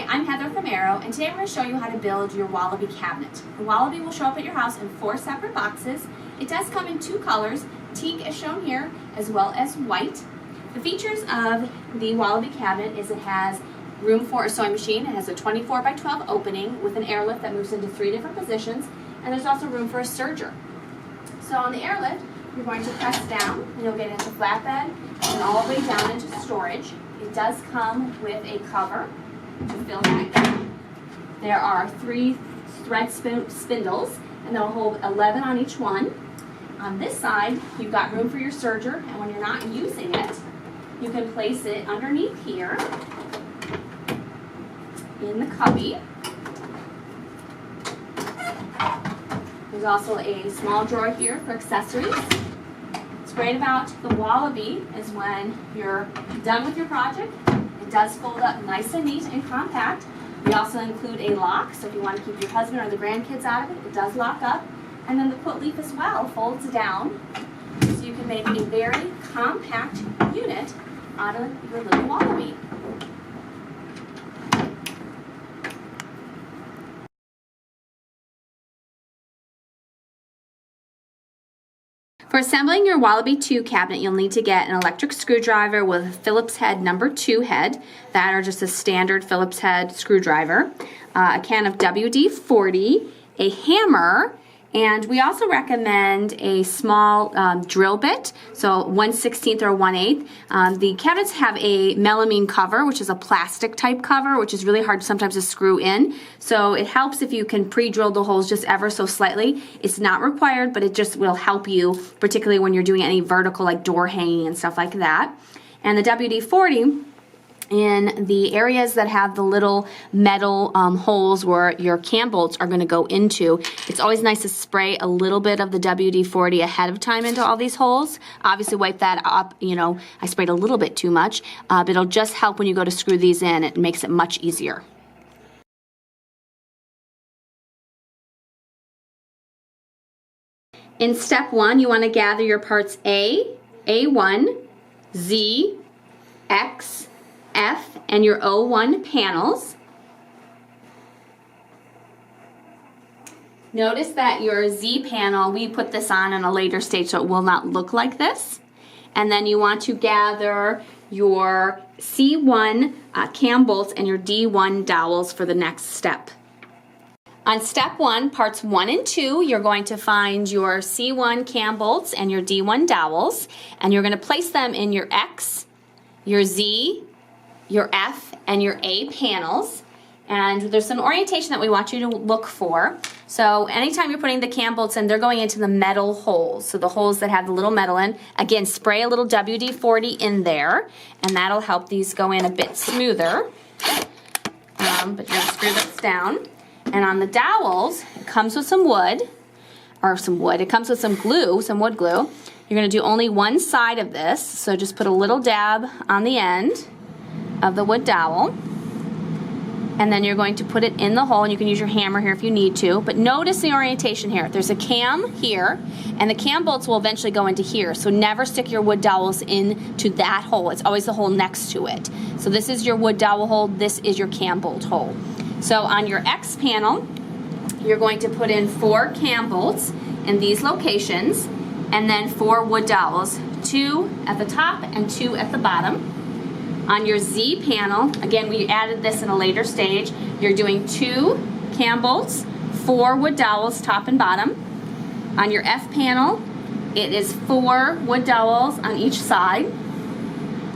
I'm Heather from Arrow, and today we're going to show you how to build your Wallaby cabinet. The Wallaby will show up at your house in 4 separate boxes. It does come in 2 colors, teak as shown here, as well as white. The features of the Wallaby cabinet is it has room for a sewing machine. It has a 24 by 12 opening with an airlift that moves into 3 different positions, and there's also room for a serger. So on the airlift, you're going to press down, and you'll get into flatbed and all the way down into storage. It does come with a cover to fill that gap. There are 3 thread spindles, and they'll hold 11 on each one. On this side, you've got room for your serger, and when you're not using it, you can place it underneath here in the cubby. There's also a small drawer here for accessories. What's great about the Wallaby is when you're done with your project, it does fold up nice and neat and compact. We also include a lock, so if you want to keep your husband or the grandkids out of it, it does lock up. And then the quilt leaf as well folds down, so you can make a very compact unit out of your little Wallaby. For assembling your Wallaby 2 cabinet, you'll need to get an electric screwdriver with a Phillips head number 2 head, that or just a standard Phillips head screwdriver, a can of WD-40, a hammer, and we also recommend a small drill bit, so 1/16 or 1/8. The cabinets have a melamine cover, which is a plastic type cover, which is really hard sometimes to screw in. So it helps if you can pre-drill the holes just ever so slightly. It's not required, but it just will help you, particularly when you're doing any vertical like door hanging and stuff like that. And the WD-40, in the areas that have the little metal holes where your cam bolts are going to go into, it's always nice to spray a little bit of the WD-40 ahead of time into all these holes. Obviously wipe that up, I sprayed a little bit too much, but it'll just help when you go to screw these in. It makes it much easier. In step 1, you want to gather your parts A, A1, Z, X, F, and your O1 panels. Notice that your Z panel, we put this on in a later stage so it will not look like this. And then you want to gather your C1 cam bolts and your D1 dowels for the next step. On step 1, parts 1 and 2, you're going to find your C1 cam bolts and your D1 dowels, and you're going to place them in your X, your Z, your F, and your A panels. And there's some orientation that we want you to look for. So anytime you're putting the cam bolts in, they're going into the metal holes. So the holes that have the little metal in. Again, spray a little WD-40 in there, and that'll help these go in a bit smoother. But you're going to screw this down. And on the dowels, it comes with some wood, it comes with some glue, some wood glue. You're going to do only one side of this, so just put a little dab on the end of the wood dowel, and then you're going to put it in the hole, and you can use your hammer here if you need to, but notice the orientation here. There's a cam here, and the cam bolts will eventually go into here, so never stick your wood dowels into that hole. It's always the hole next to it. So this is your wood dowel hole, this is your cam bolt hole. So on your X panel, you're going to put in 4 cam bolts in these locations, and then 4 wood dowels, 2 at the top and 2 at the bottom. On your Z panel, again, we added this in a later stage, you're doing 2 cam bolts, 4 wood dowels, top and bottom. On your F panel, it is 4 wood dowels on each side.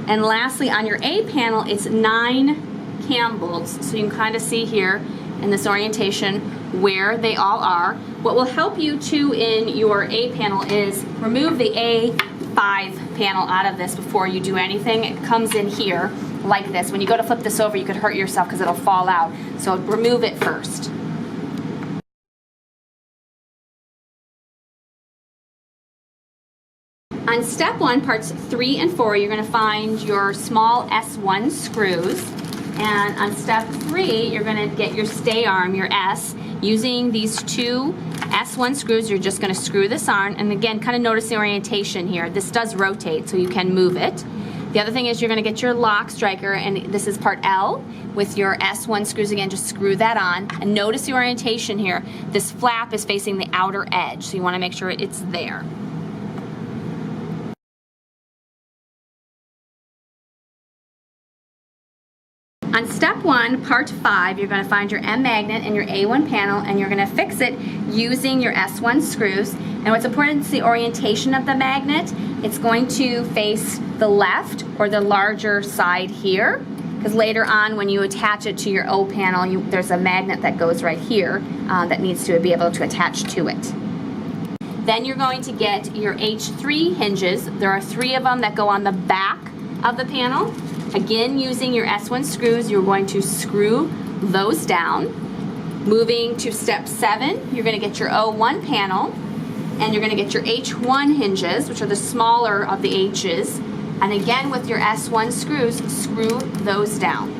And lastly, on your A panel, it's 9 cam bolts. So you can kind of see here in this orientation where they all are. What will help you too in your A panel is remove the A5 panel out of this before you do anything. It comes in here like this. When you go to flip this over, you could hurt yourself because it'll fall out. So remove it first. On step 1, parts 3 and 4, you're going to find your small S1 screws. And on step 3, you're going to get your stay arm, your S. Using these 2 S1 screws, you're just going to screw this on. And again, kind of notice the orientation here. This does rotate, so you can move it. The other thing is you're going to get your lock striker, and this is part L with your S1 screws again. Just screw that on, and notice the orientation here. This flap is facing the outer edge, so you want to make sure it's there. On step 1, part 5, you're going to find your M magnet and your A1 panel, and you're going to fix it using your S1 screws. And what's important is the orientation of the magnet. It's going to face the left or the larger side here, because later on when you attach it to your O panel, there's a magnet that goes right here that needs to be able to attach to it. Then you're going to get your H3 hinges. There are 3 of them that go on the back of the panel. Again, using your S1 screws, you're going to screw those down. Moving to step 7, you're going to get your O1 panel, and you're going to get your H1 hinges, which are the smaller of the H's. And again, with your S1 screws, screw those down.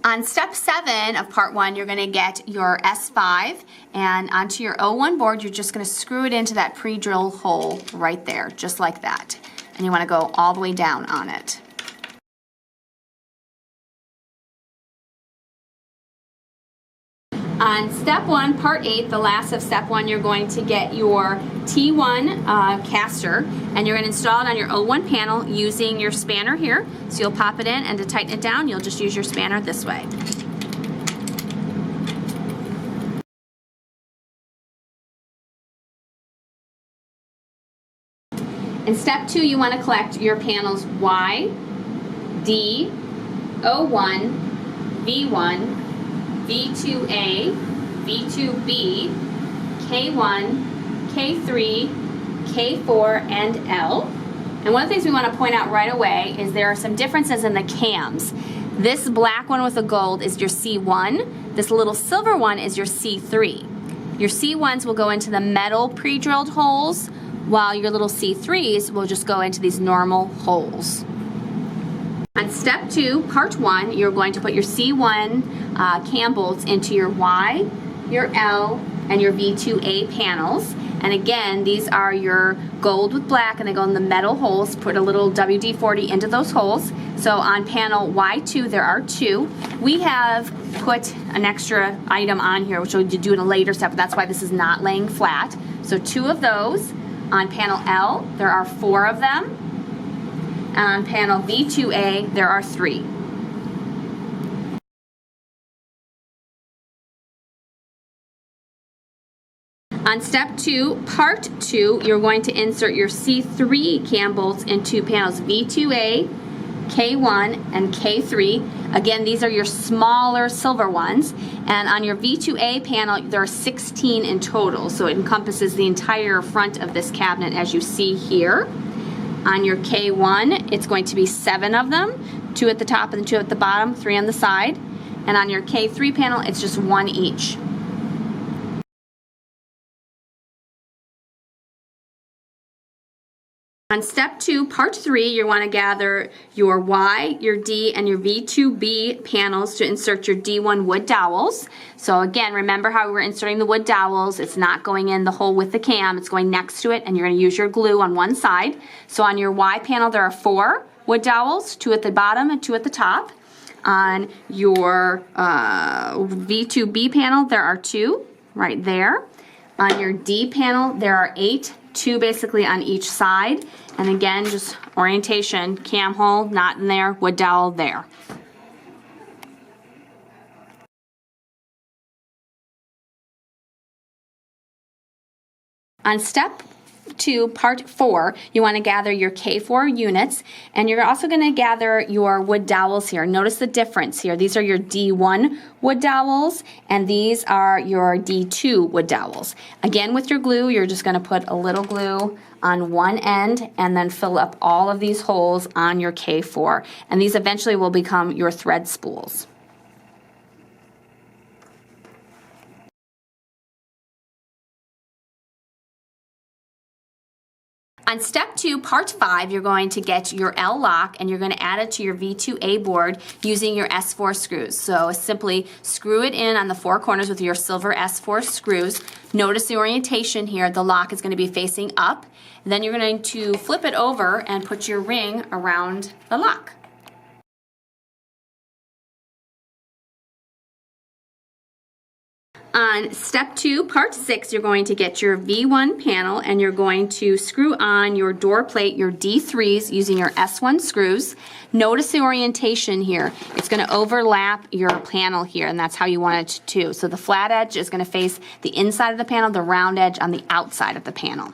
On step 7 of part 1, you're going to get your S5, and onto your O1 board, you're just going to screw it into that pre-drill hole right there, just like that. And you want to go all the way down on it. On step 1, part 8, the last of step 1, you're going to get your T1 caster, and you're going to install it on your O1 panel using your spanner here. So you'll pop it in, and to tighten it down, you'll just use your spanner this way. In step 2, you want to collect your panels Y, D, O1, V1, V2A, V2B, K1, K3, K4, and L. And one of the things we want to point out right away is there are some differences in the cams. This black one with the gold is your C1. This little silver one is your C3. Your C1s will go into the metal pre-drilled holes, while your little C3s will just go into these normal holes. On step 2, part 1, you're going to put your C1 cam bolts into your Y, your L, and your V2A panels. And again, these are your gold with black, and they go in the metal holes. Put a little WD-40 into those holes. So on panel Y2, there are 2. We have put an extra item on here, which we'll do in a later step, but that's why this is not laying flat. So 2 of those. On panel L, there are 4 of them. And on panel V2A, there are 3. On step 2, part 2, you're going to insert your C3 cam bolts into panels V2A, K1, and K3. Again, these are your smaller silver ones. And on your V2A panel, there are 16 in total, so it encompasses the entire front of this cabinet as you see here. On your K1, it's going to be 7 of them, 2 at the top and 2 at the bottom, 3 on the side. And on your K3 panel, it's just 1 each. On step 2, part 3, you want to gather your Y, your D, and your V2B panels to insert your D1 wood dowels. So again, remember how we're inserting the wood dowels. It's not going in the hole with the cam, it's going next to it, and you're going to use your glue on one side. So on your Y panel, there are 4 wood dowels, 2 at the bottom and 2 at the top. On your V2B panel, there are 2 right there. On your D panel, there are 8, 2 basically on each side. And again, just orientation, cam hole, not in there, wood dowel there. On step 2, part 4, you want to gather your K4 units, and you're also going to gather your wood dowels here. Notice the difference here. These are your D1 wood dowels, and these are your D2 wood dowels. Again, with your glue, you're just going to put a little glue on one end and then fill up all of these holes on your K4. And these eventually will become your thread spools. On step 2, part 5, you're going to get your L lock and you're going to add it to your V2A board using your S4 screws. So simply screw it in on the 4 corners with your silver S4 screws. Notice the orientation here. The lock is going to be facing up, Then you're going to flip it over and put your ring around the lock. On step 2, part 6, you're going to get your V1 panel and you're going to screw on your door plate, your D3s, using your S1 screws. Notice the orientation here. It's going to overlap your panel here, and that's how you want it to. So the flat edge is going to face the inside of the panel, the round edge on the outside of the panel.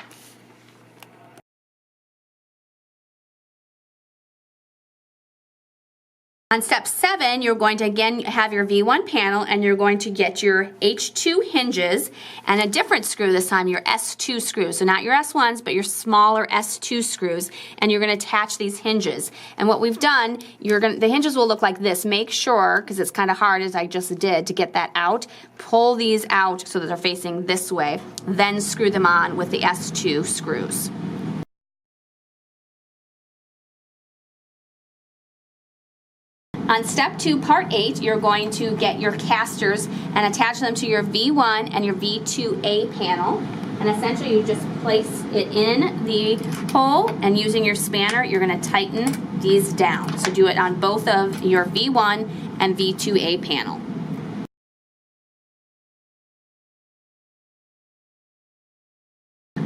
On step 7, you're going to again have your V1 panel and you're going to get your H2 hinges and a different screw this time, your S2 screws. So not your S1s, but your smaller S2 screws, and you're going to attach these hinges. And what we've done, the hinges will look like this. Make sure, because it's kind of hard as I just did, to get that out. Pull these out so that they're facing this way, then screw them on with the S2 screws. On step 2, part 8, you're going to get your casters and attach them to your V1 and your V2A panel. And essentially you just place it in the hole, and using your spanner, you're going to tighten these down. So do it on both of your V1 and V2A panel.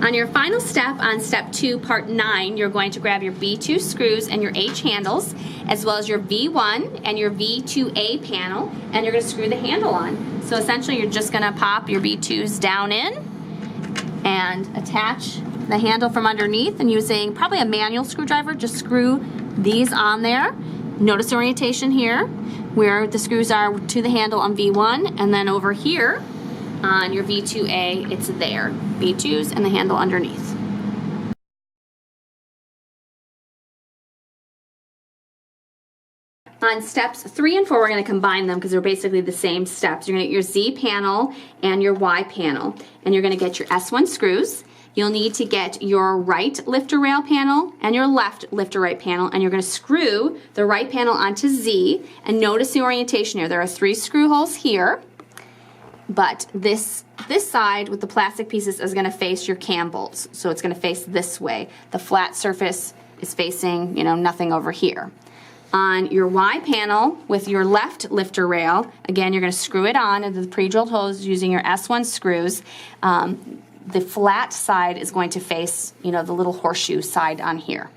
On your final step, on step 2, part 9, you're going to grab your V2 screws and your H handles, as well as your V1 and your V2A panel, and you're going to screw the handle on. So essentially you're just going to pop your V2s down in and attach the handle from underneath, and using probably a manual screwdriver, just screw these on there. Notice the orientation here where the screws are to the handle on V1, and then over here on your V2A, it's there. V2s and the handle underneath. On steps 3 and 4, we're going to combine them because they're basically the same steps. You're going to get your Z panel and your Y panel, and you're going to get your S1 screws. You'll need to get your right lifter rail panel and your left lifter right panel, and you're going to screw the right panel onto Z, and notice the orientation here. There are 3 screw holes here. But this side with the plastic pieces is going to face your cam bolts. So it's going to face this way. The flat surface is facing, nothing over here. On your Y panel with your left lifter rail, again, you're going to screw it on into the pre-drilled holes using your S1 screws. The flat side is going to face, the little horseshoe side on here.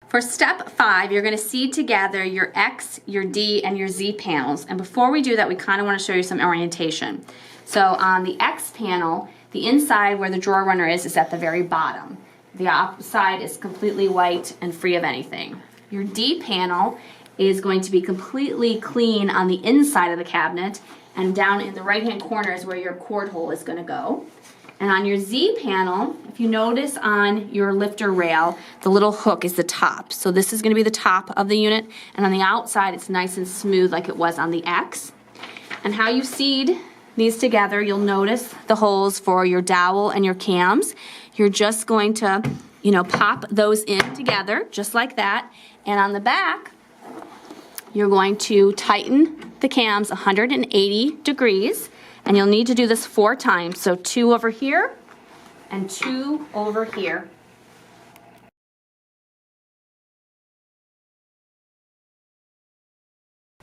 For step 5, you're going to seed together your X, your D, and your Z panels. And before we do that, we kind of want to show you some orientation. So on the X panel, the inside where the drawer runner is at the very bottom. The outside is completely white and free of anything. Your D panel is going to be completely clean on the inside of the cabinet, and down in the right-hand corner is where your cord hole is going to go. And on your Z panel, if you notice on your lifter rail, the little hook is the top. So this is going to be the top of the unit, and on the outside it's nice and smooth like it was on the X. And how you seed these together, you'll notice the holes for your dowel and your cams. You're just going to, pop those in together just like that. And on the back, you're going to tighten the cams 180 degrees. And you'll need to do this 4 times. So 2 over here and 2 over here.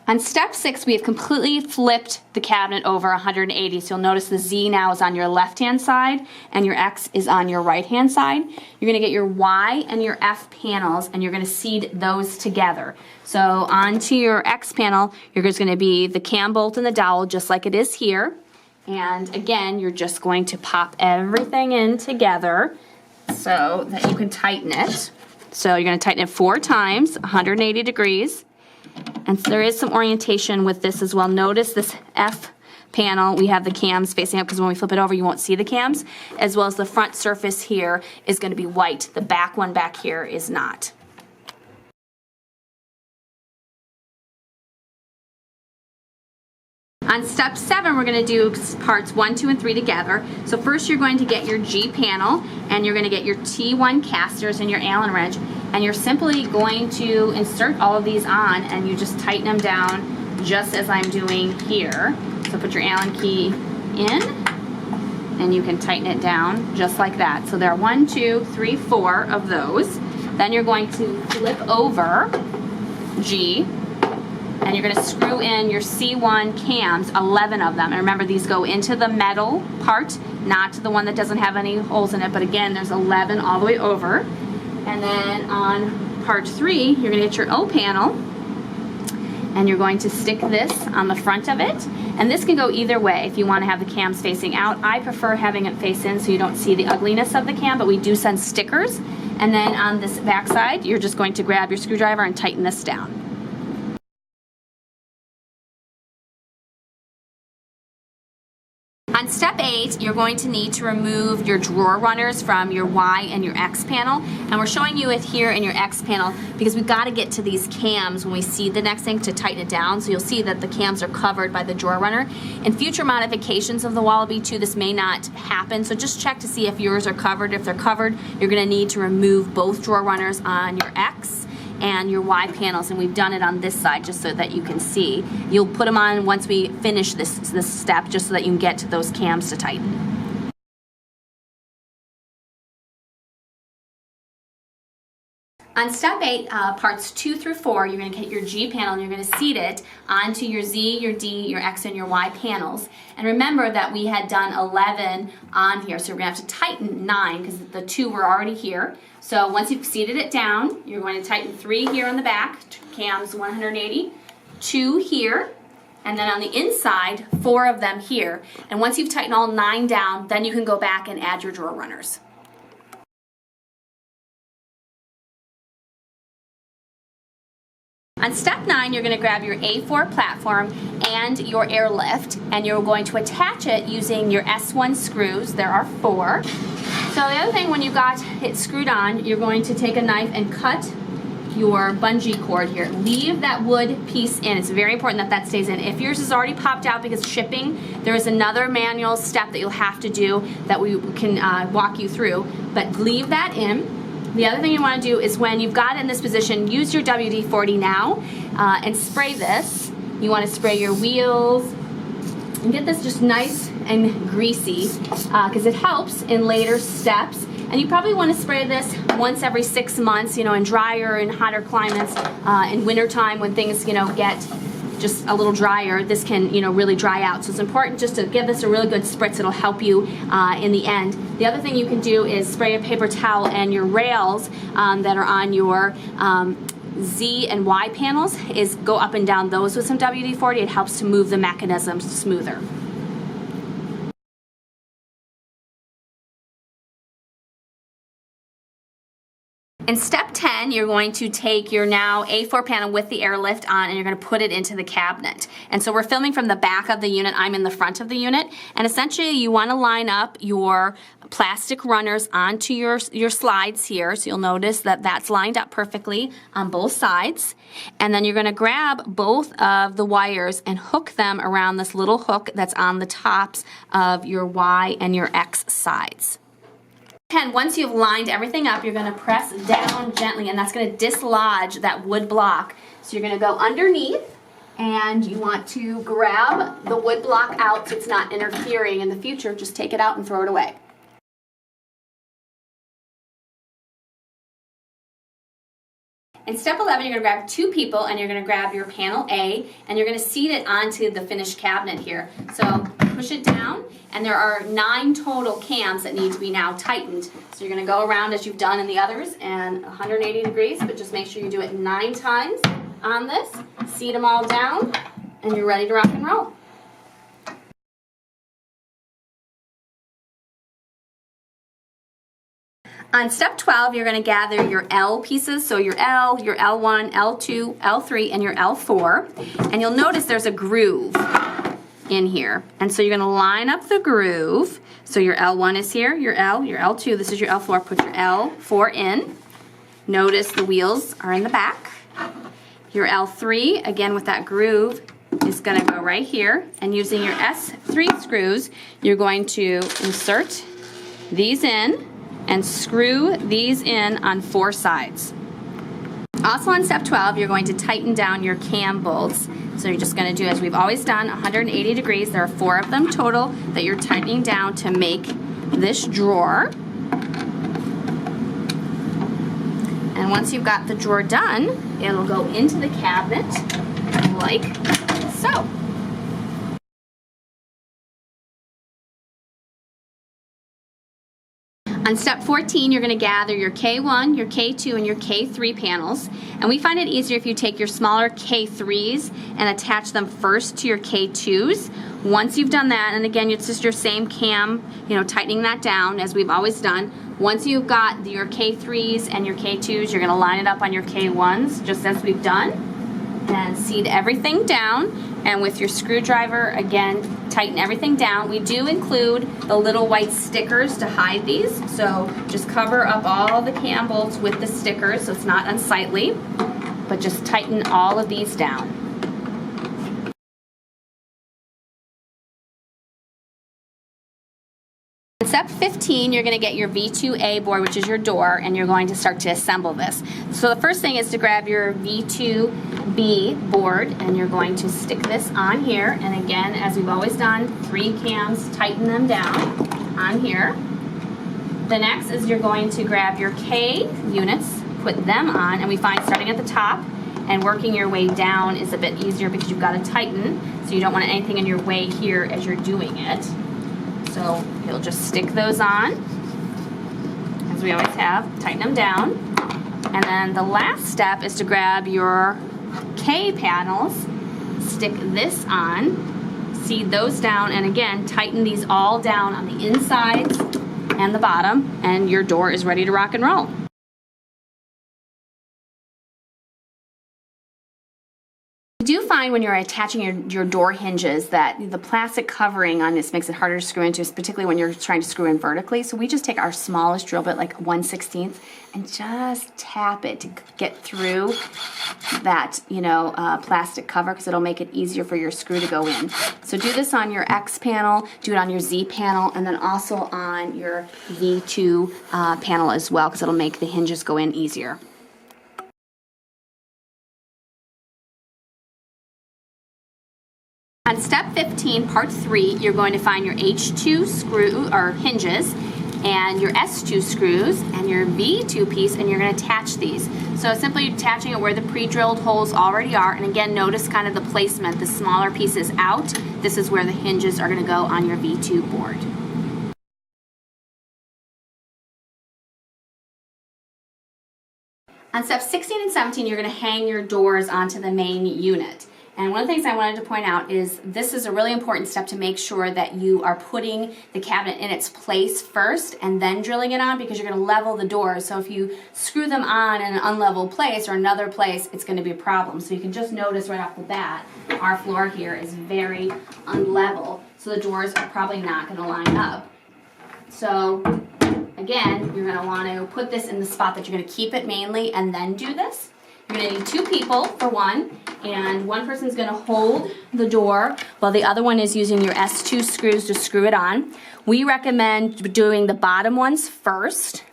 On step 6, we have completely flipped the cabinet over 180. So you'll notice the Z now is on your left-hand side and your X is on your right-hand side. You're going to get your Y and your F panels, and you're going to seed those together. So onto your X panel, there's going to be the cam bolt and the dowel just like it is here. And again, you're just going to pop everything in together so that you can tighten it. So you're going to tighten it 4 times, 180 degrees. And so there is some orientation with this as well. Notice this F panel, we have the cams facing up because when we flip it over, you won't see the cams, as well as the front surface here is going to be white. The back one back here is not. On step 7, we're going to do parts 1, 2, and 3 together. So first you're going to get your G panel, and you're going to get your T1 casters and your Allen wrench, and you're simply going to insert all of these on, and you just tighten them down just as I'm doing here. So put your Allen key in, and you can tighten it down just like that. So there are 1, 2, 3, 4 of those. Then you're going to flip over G, and you're going to screw in your C1 cams, 11 of them. And remember, these go into the metal part, not the one that doesn't have any holes in it, but again, there's 11 all the way over. And then on part 3, you're going to get your O panel, and you're going to stick this on the front of it. And this can go either way if you want to have the cams facing out. I prefer having it face in so you don't see the ugliness of the cam, but we do send stickers. And then on this back side, you're just going to grab your screwdriver and tighten this down. On step 8, you're going to need to remove your drawer runners from your Y and your X panel. And we're showing you it here in your X panel because we've got to get to these cams when we see the next thing to tighten it down. So you'll see that the cams are covered by the drawer runner. In future modifications of the Wallaby 2, this may not happen. So just check to see if yours are covered. If they're covered, you're going to need to remove both drawer runners on your X and your Y panels, and we've done it on this side just so that you can see. You'll put them on once we finish this step just so that you can get to those cams to tighten. On step 8, parts 2 through 4, you're going to get your G panel and you're going to seat it onto your Z, your D, your X, and your Y panels. And remember that we had done 11 on here, so we're going to have to tighten 9 because the 2 were already here. So once you've seated it down, you're going to tighten 3 here on the back, cams 180, 2 here, and then on the inside, 4 of them here. And once you've tightened all 9 down, then you can go back and add your drawer runners. On step 9, you're going to grab your A4 platform and your airlift, and you're going to attach it using your S1 screws. There are 4. So the other thing, when you got it screwed on, you're going to take a knife and cut your bungee cord here. Leave that wood piece in. It's very important that that stays in. If yours is already popped out because shipping, there is another manual step that you'll have to do that we can walk you through, but leave that in. The other thing you want to do is when you've got it in this position, use your WD-40 now and spray this. You want to spray your wheels and get this just nice and greasy because it helps in later steps. And you probably want to spray this once every 6 months, you know, in drier and hotter climates. In wintertime when things, you know, get just a little drier, this can, you know, really dry out. So it's important just to give this a really good spritz. It'll help you in the end. The other thing you can do is spray a paper towel and your rails that are on your Z and Y panels is go up and down those with some WD-40. It helps to move the mechanisms smoother. In step 10, you're going to take your now A4 panel with the airlift on and you're going to put it into the cabinet. And so we're filming from the back of the unit. I'm in the front of the unit. And essentially you want to line up your plastic runners onto your slides here. So you'll notice that that's lined up perfectly on both sides. And then you're going to grab both of the wires and hook them around this little hook that's on the tops of your Y and your X sides. And once you've lined everything up, you're going to press down gently, and that's going to dislodge that wood block. So you're going to go underneath, and you want to grab the wood block out so it's not interfering in the future. Just take it out and throw it away. In step 11, you're going to grab 2 people and you're going to grab your panel A and you're going to seat it onto the finished cabinet here. So push it down, and there are 9 total cams that need to be now tightened. So you're going to go around as you've done in the others and 180 degrees, but just make sure you do it 9 times on this. Seat them all down and you're ready to rock and roll. On step 12, you're going to gather your L pieces, so your L, your L1, L2, L3, and your L4. And you'll notice there's a groove in here. And so you're going to line up the groove. So your L1 is here, your L, your L2, this is your L4. Put your L4 in. Notice the wheels are in the back. Your L3, again with that groove, is going to go right here. And using your S3 screws, you're going to insert these in and screw these in on 4 sides. Also on step 12, you're going to tighten down your cam bolts. So you're just gonna do, as we've always done, 180 degrees. There are 4 of them total that you're tightening down to make this drawer. And once you've got the drawer done, it'll go into the cabinet like so. On step 14, you're going to gather your K1, your K2, and your K3 panels. And we find it easier if you take your smaller K3s and attach them first to your K2s. Once you've done that, and again, it's just your same cam, tightening that down as we've always done. Once you've got your K3s and your K2s, you're going to line it up on your K1s, just as we've done. And seat everything down. And with your screwdriver, again, tighten everything down. We do include the little white stickers to hide these. So just cover up all the cam bolts with the stickers so it's not unsightly. But just tighten all of these down. Step 15, you're going to get your V2A board, which is your door, and you're going to start to assemble this. So the first thing is to grab your V2B board, and you're going to stick this on here. And again, as we've always done, 3 cams, tighten them down on here. The next is you're going to grab your K units, put them on, and we find starting at the top and working your way down is a bit easier because you've got to tighten, so you don't want anything in your way here as you're doing it. So you'll just stick those on, as we always have, tighten them down. And then the last step is to grab your K panels, stick this on, seat those down, and again, tighten these all down on the insides and the bottom, and your door is ready to rock and roll. I do find when you're attaching your door hinges that the plastic covering on this makes it harder to screw into, particularly when you're trying to screw in vertically. So we just take our smallest drill bit, like 1/16, and just tap it to get through that, plastic cover, because it'll make it easier for your screw to go in. So do this on your X panel, do it on your Z panel, and then also on your V2 panel as well, because it'll make the hinges go in easier. On step 15, part 3, you're going to find your H2 screw or hinges and your S2 screws and your V2 piece, and you're going to attach these. So simply attaching it where the pre-drilled holes already are, and again, notice kind of the placement. The smaller piece is out. This is where the hinges are going to go on your V2 board. On steps 16 and 17, you're going to hang your doors onto the main unit. And one of the things I wanted to point out is this is a really important step to make sure that you are putting the cabinet in its place first and then drilling it on, because you're going to level the doors. So if you screw them on in an unlevel place or another place, it's going to be a problem. So you can just notice right off the bat, our floor here is very unlevel. So the doors are probably not going to line up. So again, you're going to want to put this in the spot that you're going to keep it mainly and then do this. You're going to need 2 people for one, and one person's going to hold the door while the other one is using your S2 screws to screw it on. We recommend doing the bottom ones first,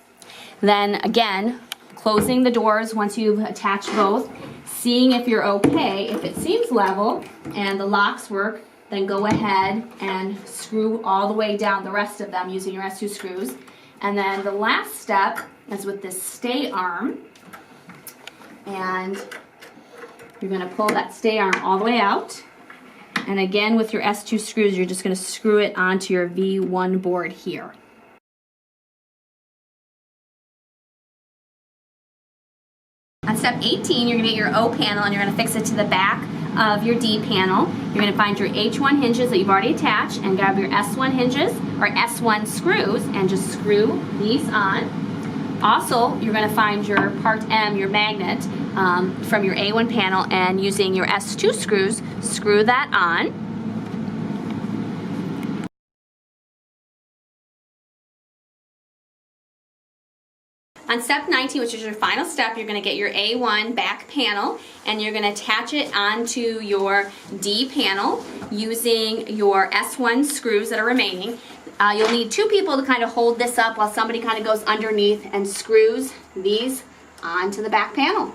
then again, closing the doors once you've attached both, seeing if you're okay. If it seems level and the locks work, then go ahead and screw all the way down the rest of them using your S2 screws. And then the last step is with this stay arm. And you're going to pull that stay arm all the way out. And again, with your S2 screws, you're just going to screw it onto your V1 board here. On step 18, you're going to get your O panel and you're going to fix it to the back of your D panel. You're going to find your H1 hinges that you've already attached and grab your S1 hinges or S1 screws and just screw these on. Also, you're going to find your part M, your magnet, from your A1 panel, and using your S2 screws, screw that on. On step 19, which is your final step, you're going to get your A1 back panel and you're going to attach it onto your D panel using your S1 screws that are remaining. You'll need 2 people to kind of hold this up while somebody kind of goes underneath and screws these onto the back panel.